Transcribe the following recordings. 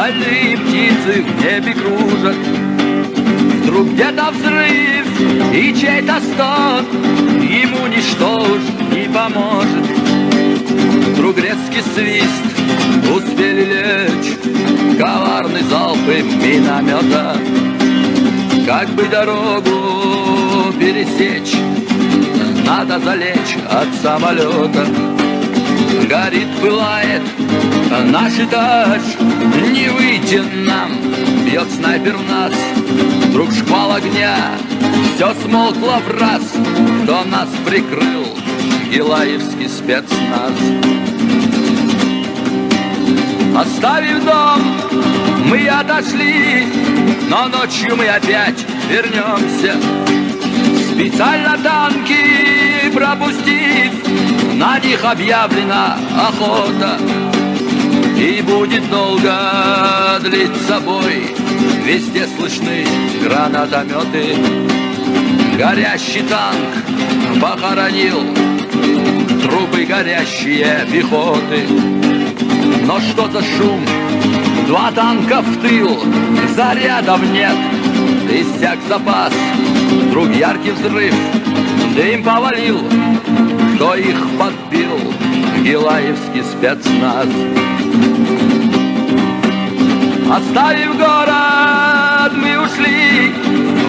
Стальные птицы в небе кружат. Вдруг где-то взрыв и чей-то стон, ему ничто уж не поможет. Вдруг резкий свист, успели лечь коварный залпы миномета. Как бы дорогу пересечь, надо залечь от самолета. Горит, пылает наш этаж, не выйти нам, бьет снайпер в нас. Вдруг шквал огня, все смолкло в раз. Кто нас прикрыл? Гилаевский спецназ. Оставив дом, мы отошли, но ночью мы опять вернемся. Специально танки пропустив, на них объявлена охота. И будет долго длиться бой, везде слышны гранатометы. Горящий танк похоронил трупы горящие пехоты. Но что за шум? Два танка в тыл, зарядов нет, иссяк запас. Вдруг яркий взрыв, дым повалил. Кто их подбил? Гилаевский спецназ. Оставив город, мы ушли.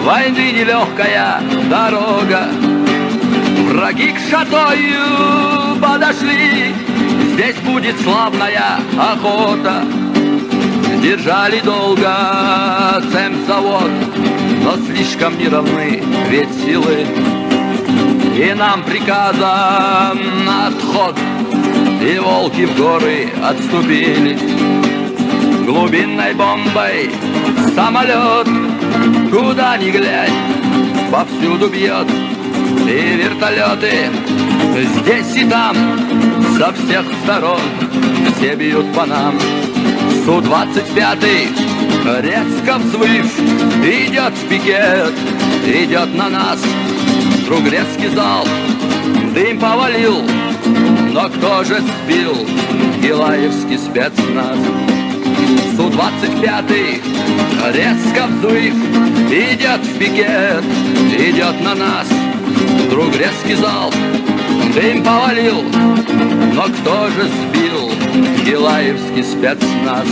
Войны нелегкая дорога. Враги к шатою подошли. Здесь будет славная охота. Держали долго цемзавод, но слишком неравны ведь силы. И нам приказан на отход, и волки в горы отступили. Глубинной бомбой самолет, куда ни глянь, повсюду бьет. И вертолеты здесь и там, со всех сторон, все бьют по нам. Су-25, резко взвыв, идет в пикет, идет на нас. Вдруг резкий залп, дым повалил, но кто же сбил? Гилаевский спецназ. Су-25, резко взвыв, идет в пикет, идет на нас. Вдруг резкий залп, дым повалил, но кто же сбил? Гилаевский спецназ.